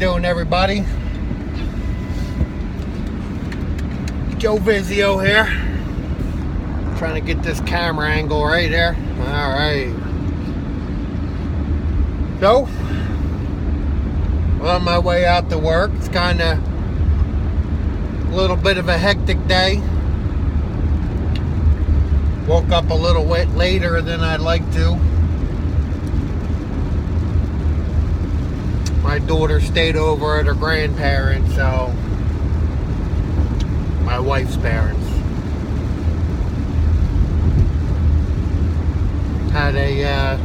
doing, everybody? Joe Vizio here. Trying to get this camera angle right there. Alright. So, on my way out to work. It's kind of a little bit of a hectic day. Woke up a little bit later than I'd like to. My daughter stayed over at her grandparents, so my wife's parents. Had a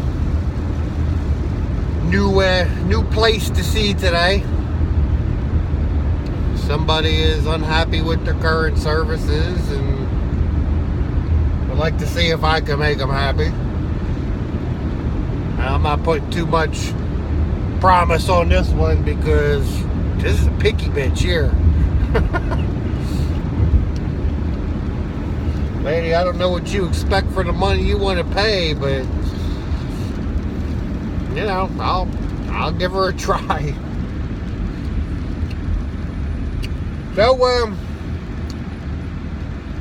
new place to see today. Somebody is unhappy with their current services and would like to see if I can make them happy. I'm not putting too much promise on this one because this is a picky bitch here. Lady, I don't know what you expect for the money you want to pay, but you know, I'll give her a try. So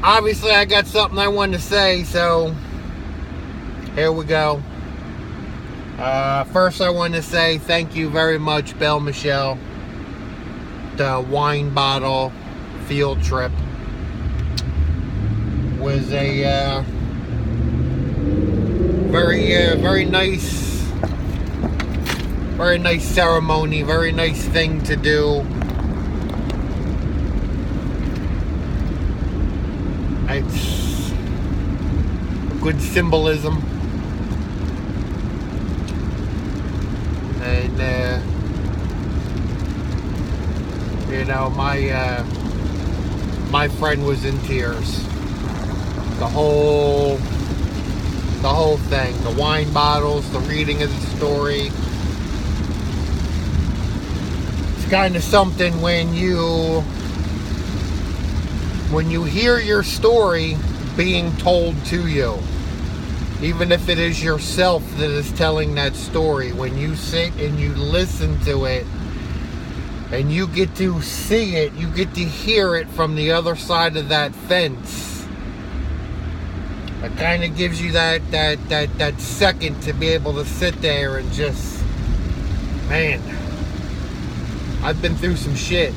obviously I got something I wanted to say, so here we go. First I want to say thank you very much, Belle Michelle. The wine bottle field trip was a very nice ceremony, very nice thing to do. It's good symbolism. And you know, my friend was in tears. The whole thing, the wine bottles, the reading of the story. It's kind of something when you hear your story being told to you. Even if it is yourself that is telling that story, when you sit and you listen to it and you get to see it, you get to hear it from the other side of that fence. It kind of gives you that second to be able to sit there and just, man, I've been through some shit.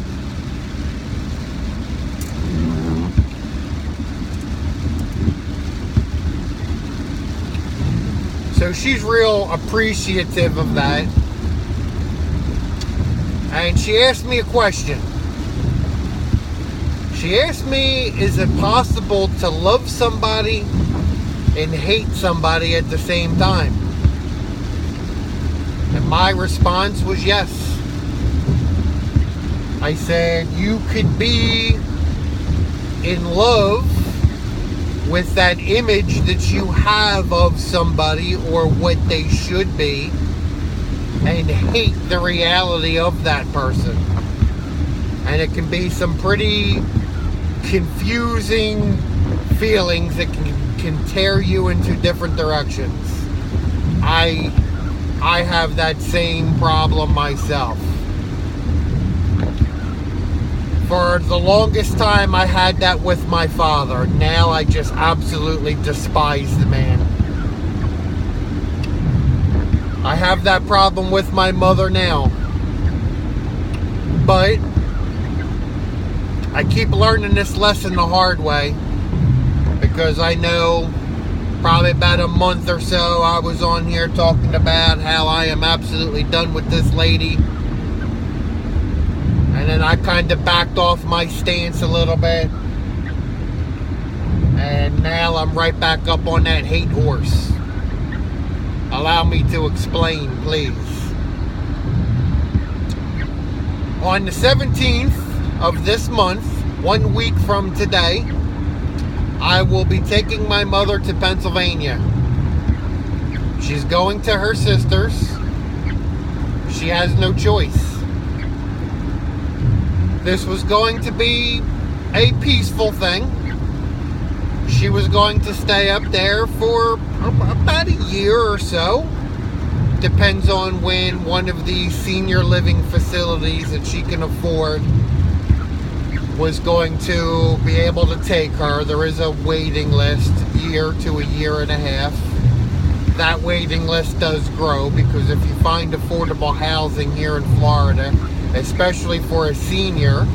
So she's real appreciative of that. And she asked me a question. She asked me, is it possible to love somebody and hate somebody at the same time? And my response was yes. I said, you could be in love with that image that you have of somebody or what they should be, and hate the reality of that person. And it can be some pretty confusing feelings that can tear you into different directions. I have that same problem myself. For the longest time, I had that with my father. Now I just absolutely despise the man. I have that problem with my mother now. But I keep learning this lesson the hard way. Because I know probably about a month or so I was on here talking about how I am absolutely done with this lady. And then I kind of backed off my stance a little bit. And now I'm right back up on that hate horse. Allow me to explain, please. On the 17th of this month, 1 week from today, I will be taking my mother to Pennsylvania. She's going to her sister's. She has no choice. This was going to be a peaceful thing. She was going to stay up there for about a year or so. depends on when one of these senior living facilities that she can afford was going to be able to take her. There is a waiting list, year to a year and a half. That waiting list does grow because if you find affordable housing here in Florida, especially for a senior,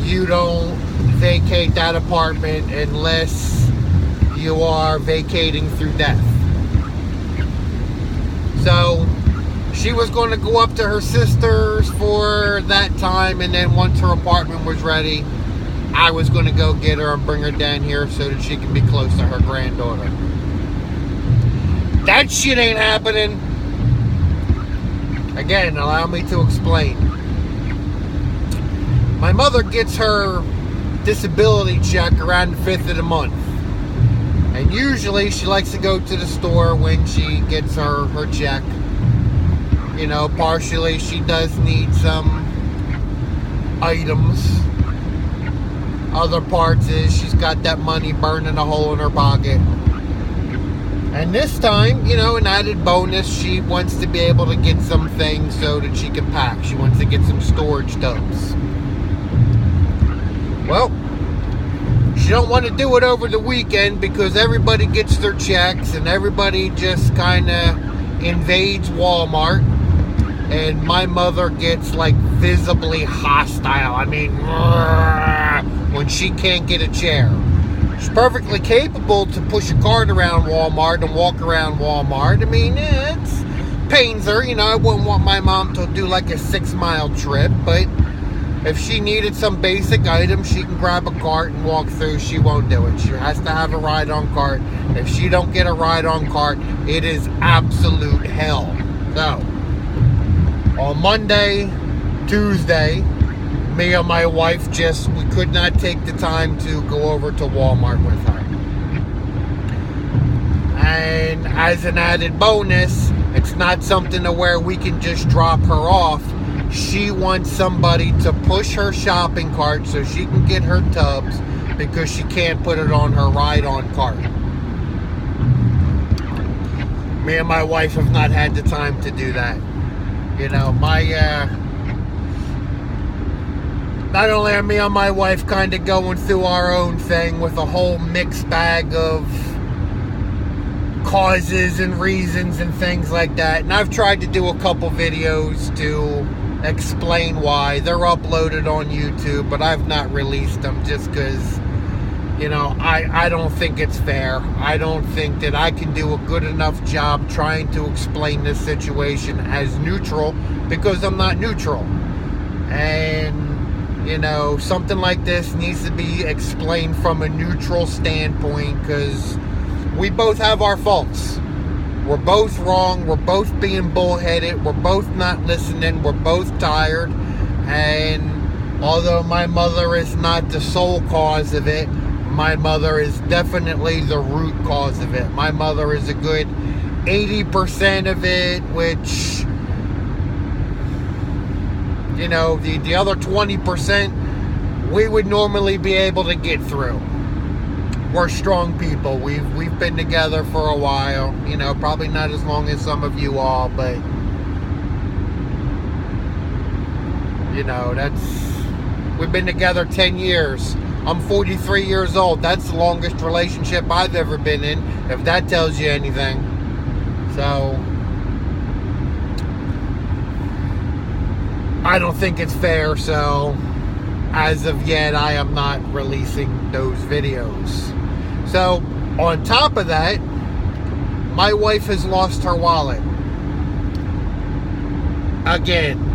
you don't vacate that apartment unless you are vacating through death. So she was going to go up to her sister's for that time, and then once her apartment was ready, I was going to go get her and bring her down here so that she can be close to her granddaughter. That shit ain't happening. Again, allow me to explain. My mother gets her disability check around the 5th of the month. And usually she likes to go to the store when she gets her check. You know, partially she does need some items. Other parts is she's got that money burning a hole in her pocket. And this time, you know, an added bonus, she wants to be able to get some things so that she can pack. She wants to get some storage tubs. Well, she don't want to do it over the weekend because everybody gets their checks and everybody just kind of invades Walmart. And my mother gets like visibly hostile. I mean, when she can't get a chair. She's perfectly capable to push a cart around Walmart and walk around Walmart. I mean, it pains her. You know, I wouldn't want my mom to do like a 6-mile trip, but if she needed some basic items, she can grab a cart and walk through. She won't do it. She has to have a ride-on cart. If she don't get a ride-on cart, it is absolute hell. So, on Monday, Tuesday, me and my wife we could not take the time to go over to Walmart with her. And as an added bonus, it's not something to where we can just drop her off. She wants somebody to push her shopping cart so she can get her tubs because she can't put it on her ride-on cart. Me and my wife have not had the time to do that. You know, not only are me and my wife kind of going through our own thing with a whole mixed bag of causes and reasons and things like that. And I've tried to do a couple videos to explain why. They're uploaded on YouTube, but I've not released them just because, you know, I don't think it's fair. I don't think that I can do a good enough job trying to explain this situation as neutral because I'm not neutral. And you know, something like this needs to be explained from a neutral standpoint because we both have our faults. We're both wrong. We're both being bullheaded. We're both not listening. We're both tired. And although my mother is not the sole cause of it, my mother is definitely the root cause of it. My mother is a good 80% of it, which, you know, the other 20% we would normally be able to get through. We're strong people. We've been together for a while. You know, probably not as long as some of you all, but you know, we've been together 10 years. I'm 43 years old. That's the longest relationship I've ever been in, if that tells you anything. So I don't think it's fair, so as of yet, I am not releasing those videos. So, on top of that, my wife has lost her wallet. Again.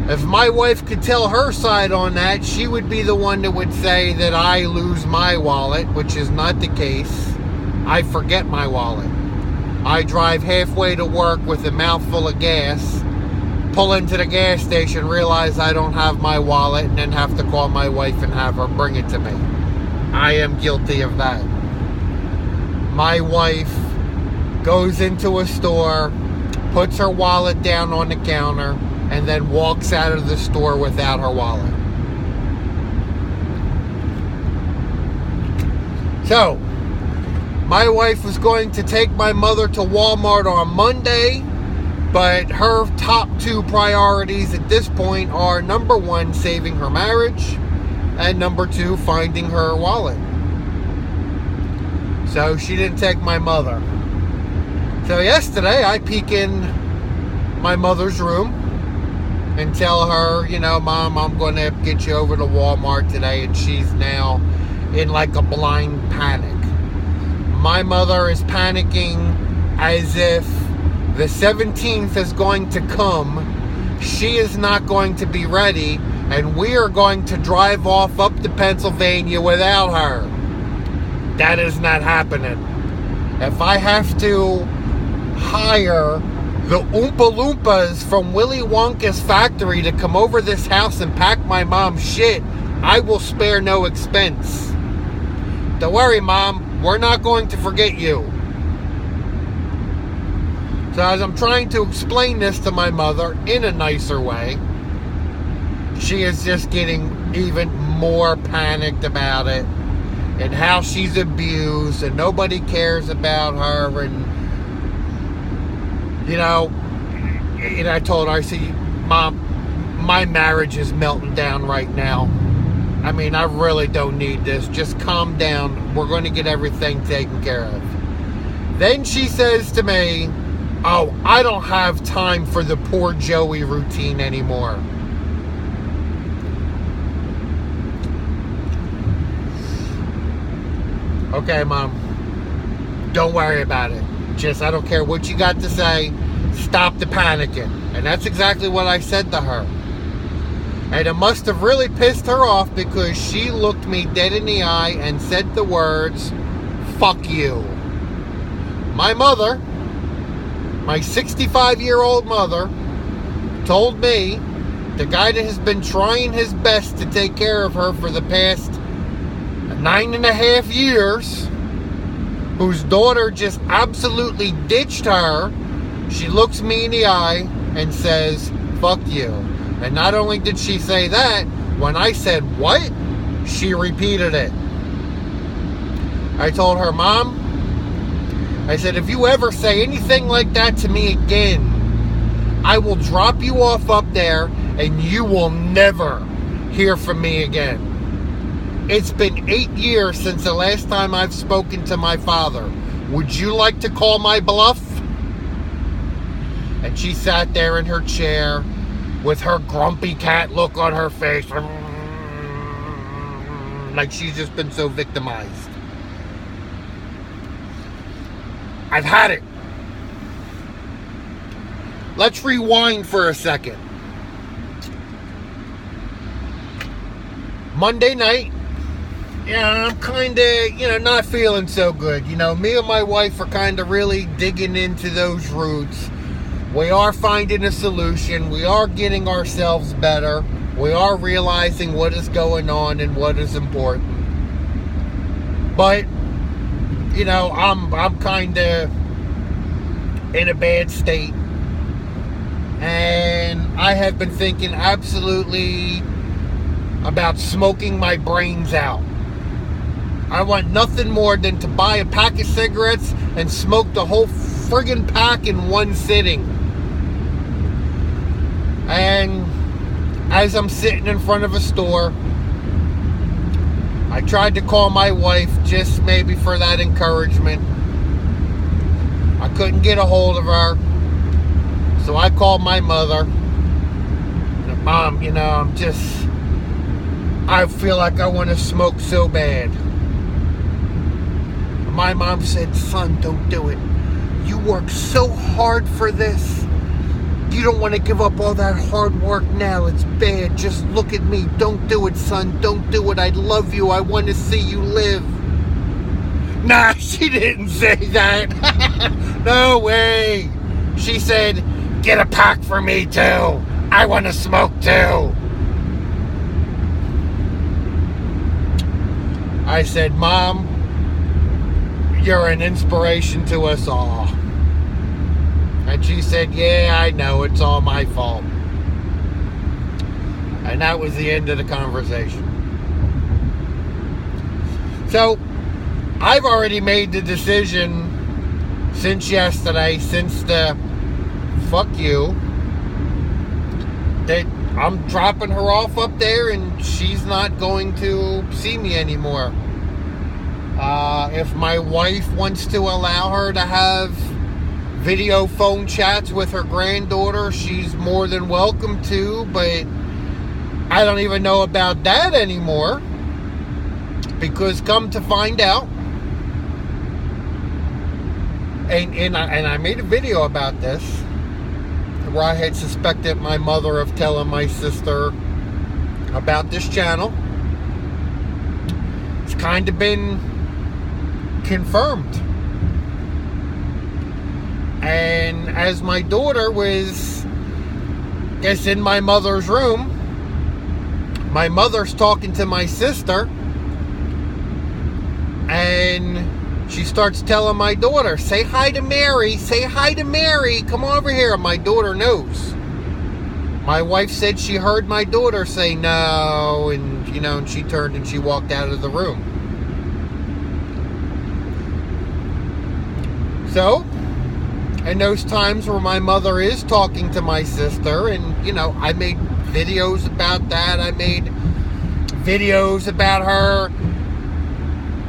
If my wife could tell her side on that, she would be the one that would say that I lose my wallet, which is not the case. I forget my wallet. I drive halfway to work with a mouthful of gas, pull into the gas station, realize I don't have my wallet, and then have to call my wife and have her bring it to me. I am guilty of that. My wife goes into a store, puts her wallet down on the counter, and then walks out of the store without her wallet. So, My wife was going to take my mother to Walmart on Monday, but her top two priorities at this point are, number one, saving her marriage, and number two, finding her wallet. So she didn't take my mother. So yesterday, I peek in my mother's room and tell her, Mom, I'm going to get you over to Walmart today, and she's now in like a blind panic. My mother is panicking as if the 17th is going to come, she is not going to be ready, and we are going to drive off up to Pennsylvania without her. That is not happening. If I have to hire the Oompa Loompas from Willy Wonka's factory to come over this house and pack my mom's shit, I will spare no expense. Don't worry, Mom. We're not going to forget you. So as I'm trying to explain this to my mother in a nicer way, she is just getting even more panicked about it and how she's abused and nobody cares about her. And, I told her, I said, Mom, my marriage is melting down right now. I mean, I really don't need this. Just calm down. We're going to get everything taken care of. Then she says to me, oh, I don't have time for the poor Joey routine anymore. Okay, Mom. Don't worry about it. Just, I don't care what you got to say. Stop the panicking. And that's exactly what I said to her. And it must have really pissed her off because she looked me dead in the eye and said the words, fuck you. My mother, my 65-year-old mother, told me, the guy that has been trying his best to take care of her for the past 9.5 years, whose daughter just absolutely ditched her, she looks me in the eye and says, fuck you. And not only did she say that, when I said, what? She repeated it. I told her, Mom, I said, if you ever say anything like that to me again, I will drop you off up there and you will never hear from me again. It's been 8 years since the last time I've spoken to my father. Would you like to call my bluff? And she sat there in her chair with her grumpy cat look on her face, like she's just been so victimized. I've had it. Let's rewind for a second. Monday night, I'm kind of, not feeling so good. Me and my wife are kind of really digging into those roots. We are finding a solution. We are getting ourselves better. We are realizing what is going on and what is important. But, I'm kind of in a bad state. And I have been thinking absolutely about smoking my brains out. I want nothing more than to buy a pack of cigarettes and smoke the whole friggin' pack in one sitting. And as I'm sitting in front of a store, I tried to call my wife just maybe for that encouragement. I couldn't get a hold of her. So I called my mother. And, Mom, I feel like I want to smoke so bad. My mom said, son, don't do it. You work so hard for this. You don't want to give up all that hard work now. It's bad. Just look at me. Don't do it, son. Don't do it. I love you. I want to see you live. Nah, she didn't say that. No way. She said, get a pack for me too. I want to smoke too. I said, Mom, you're an inspiration to us all. And she said, yeah, I know, it's all my fault. And that was the end of the conversation. So, I've already made the decision since yesterday, since the fuck you, that I'm dropping her off up there and she's not going to see me anymore. If my wife wants to allow her to have video phone chats with her granddaughter, she's more than welcome to, but I don't even know about that anymore, because come to find out, and I made a video about this where I had suspected my mother of telling my sister about this channel. It's kind of been confirmed. And as my daughter was, I guess, in my mother's room, my mother's talking to my sister, and she starts telling my daughter, say hi to Mary, say hi to Mary, come over here. My daughter knows. My wife said she heard my daughter say no, and and she turned and she walked out of the room. So, in those times where my mother is talking to my sister, and I made videos about that. I made videos about her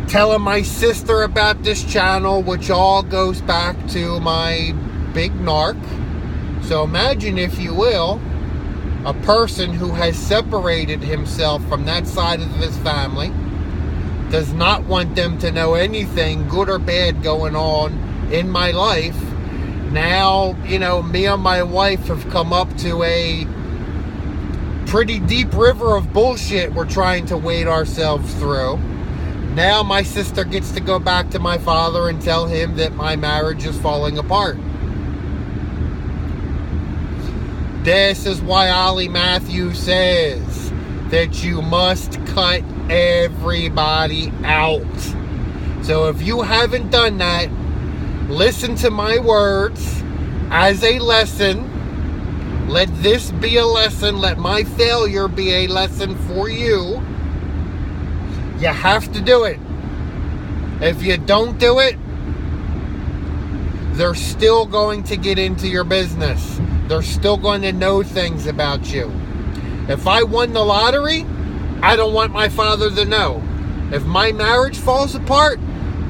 telling my sister about this channel, which all goes back to my big narc. So imagine, if you will, a person who has separated himself from that side of his family, does not want them to know anything, good or bad, going on in my life. Now, me and my wife have come up to a pretty deep river of bullshit we're trying to wade ourselves through. Now my sister gets to go back to my father and tell him that my marriage is falling apart. This is why Ollie Matthews says that you must cut everybody out. So if you haven't done that, listen to my words as a lesson. Let this be a lesson. Let my failure be a lesson for you. You have to do it. If you don't do it, they're still going to get into your business. They're still going to know things about you. If I won the lottery, I don't want my father to know. If my marriage falls apart,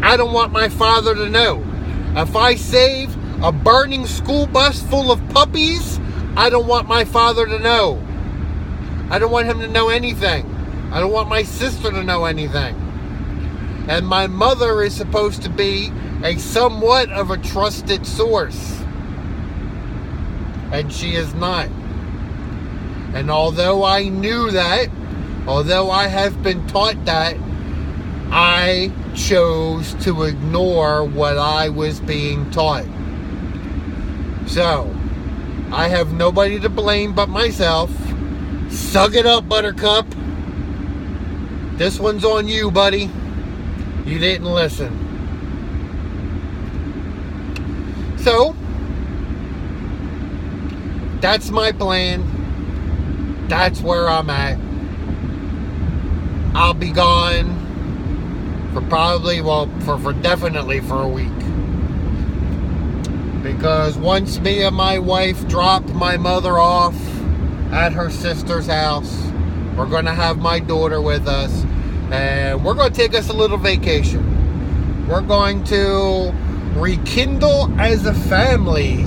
I don't want my father to know. If I save a burning school bus full of puppies, I don't want my father to know. I don't want him to know anything. I don't want my sister to know anything. And my mother is supposed to be a somewhat of a trusted source. And she is not. And although I knew that, although I have been taught that, I chose to ignore what I was being taught. So, I have nobody to blame but myself. Suck it up, Buttercup. This one's on you, buddy. You didn't listen. So, that's my plan. That's where I'm at. I'll be gone for probably, for definitely for a week. Because once me and my wife dropped my mother off at her sister's house, we're going to have my daughter with us, and we're going to take us a little vacation. We're going to rekindle as a family.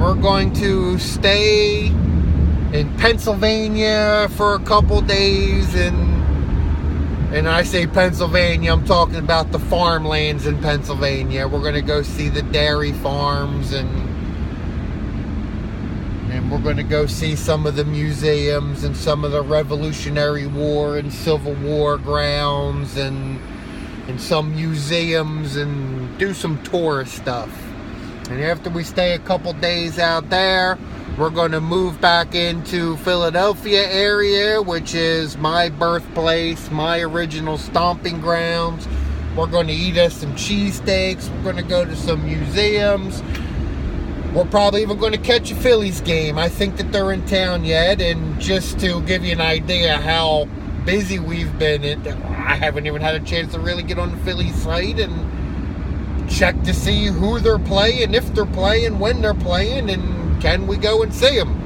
We're going to stay in Pennsylvania for a couple days, and I say Pennsylvania, I'm talking about the farmlands in Pennsylvania. We're going to go see the dairy farms, and we're going to go see some of the museums and some of the Revolutionary War and Civil War grounds, and some museums, and do some tourist stuff. And after we stay a couple days out there, we're going to move back into Philadelphia area, which is my birthplace, my original stomping grounds. We're going to eat us some cheesesteaks. We're going to go to some museums. We're probably even going to catch a Phillies game. I think that they're in town yet. And just to give you an idea how busy we've been, I haven't even had a chance to really get on the Phillies site and check to see who they're playing, if they're playing, when they're playing, and can we go and see them.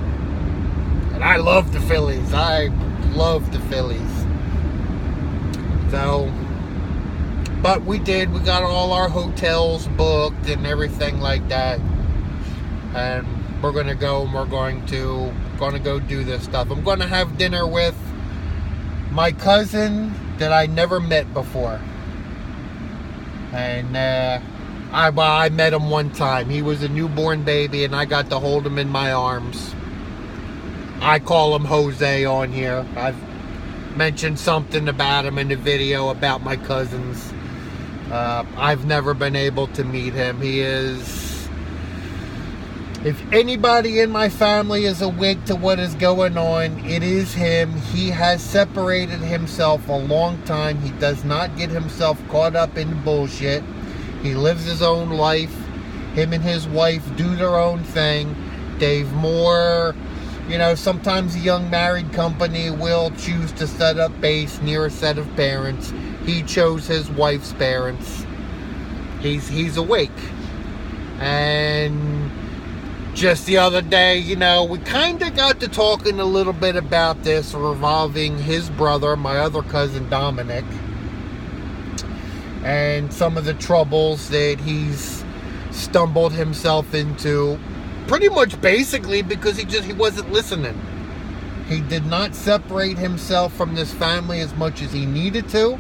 And I love the Phillies. I love the Phillies. So, but we got all our hotels booked and everything like that. And we're going to go, and we're going to go do this stuff. I'm going to have dinner with my cousin that I never met before. And I met him one time. He was a newborn baby, and I got to hold him in my arms. I call him Jose on here. I've mentioned something about him in the video about my cousins. I've never been able to meet him. He is... If anybody in my family is awake to what is going on, it is him. He has separated himself a long time. He does not get himself caught up in bullshit. He lives his own life. Him and his wife do their own thing. They've more... You know, sometimes a young married company will choose to set up base near a set of parents. He chose his wife's parents. He's awake. And just the other day, you know, we kind of got to talking a little bit about this revolving his brother, my other cousin Dominic, and some of the troubles that he's stumbled himself into. Pretty much basically because he wasn't listening. He did not separate himself from this family as much as he needed to.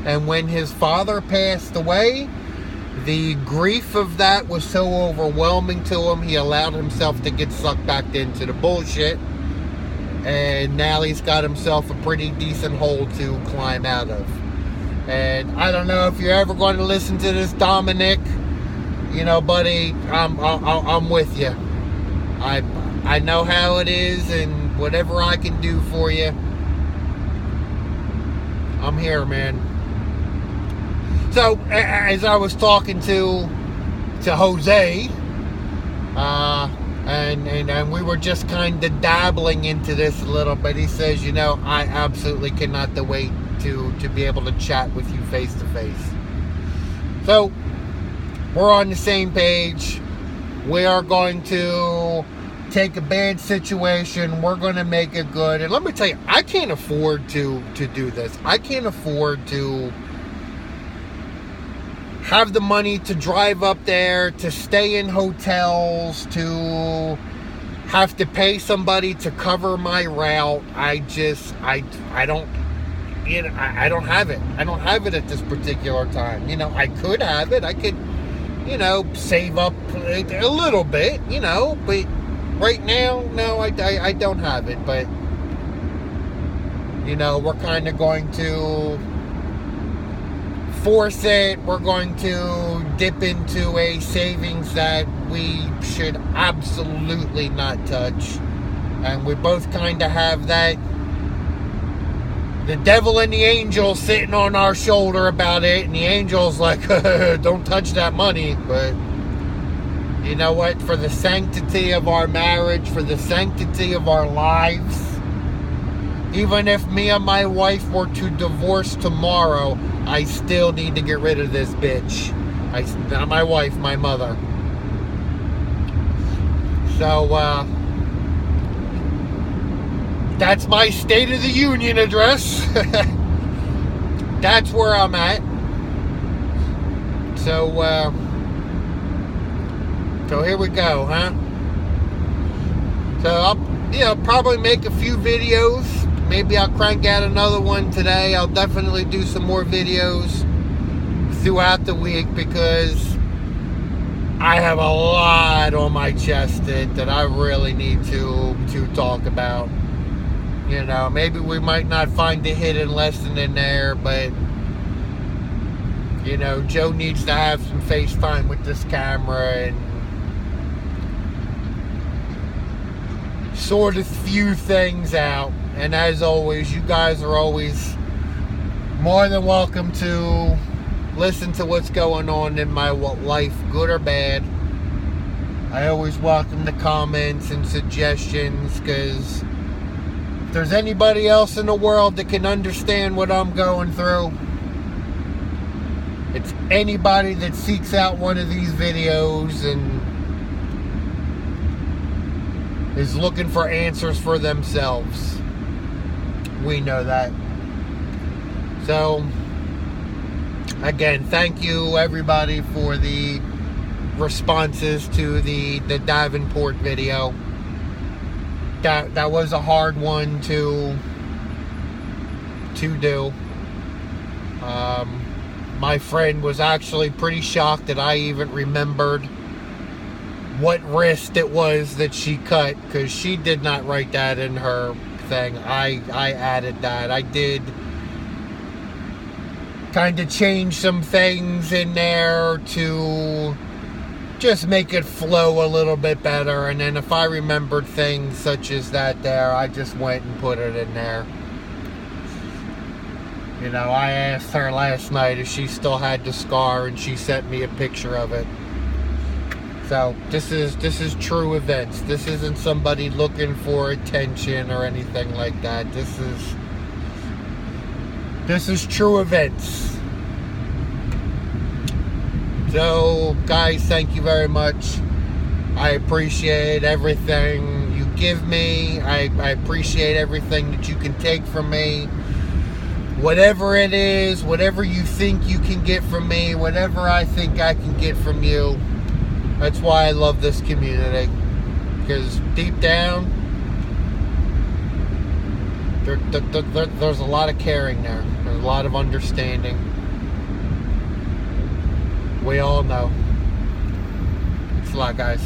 And when his father passed away, the grief of that was so overwhelming to him, he allowed himself to get sucked back into the bullshit. And now he's got himself a pretty decent hole to climb out of. And I don't know if you're ever going to listen to this, Dominic. You know, buddy, I'm with you. I know how it is, and whatever I can do for you, I'm here, man. So, as I was talking to Jose, and we were just kind of dabbling into this a little bit, he says, you know, I absolutely cannot wait to be able to chat with you face to face. So, we're on the same page. We are going to take a bad situation. We're going to make it good. And let me tell you, I can't afford to do this. I can't afford to have the money to drive up there, to stay in hotels, to have to pay somebody to cover my route. I don't, you know, I don't have it. I don't have it at this particular time. You know, I could have it. I could, you know, save up a little bit, you know, but right now, no, I don't have it. But, you know, we're kind of going to force it. We're going to dip into a savings that we should absolutely not touch. And we both kind of have that, the devil and the angel sitting on our shoulder about it, and the angel's like, don't touch that money. But you know what? For the sanctity of our marriage, for the sanctity of our lives, even if me and my wife were to divorce tomorrow, I still need to get rid of this bitch. Not my wife, my mother. So, that's my State of the Union address. That's where I'm at. So here we go, huh? So I'll probably make a few videos. Maybe I'll crank out another one today. I'll definitely do some more videos throughout the week because I have a lot on my chest that I really need to talk about. You know, maybe we might not find a hidden lesson in there, but, you know, Joe needs to have some FaceTime with this camera and sort of few things out. And as always, you guys are always more than welcome to listen to what's going on in my life, good or bad. I always welcome the comments and suggestions, because if there's anybody else in the world that can understand what I'm going through, it's anybody that seeks out one of these videos and is looking for answers for themselves. We know that. So, again, thank you everybody for the responses to the Davenport video. That was a hard one to do. My friend was actually pretty shocked that I even remembered what wrist it was that she cut, because she did not write that in her thing. I added that. I did kind of change some things in there to just make it flow a little bit better, and then if I remembered things such as that there, I just went and put it in there. You know, I asked her last night if she still had the scar, and she sent me a picture of it. So this is true events. This isn't somebody looking for attention or anything like that. This is true events. So guys, thank you very much. I appreciate everything you give me. I appreciate everything that you can take from me. Whatever it is, whatever you think you can get from me, whatever I think I can get from you. That's why I love this community. Because deep down, there's a lot of caring there. There's a lot of understanding. We all know. Thanks a lot, guys.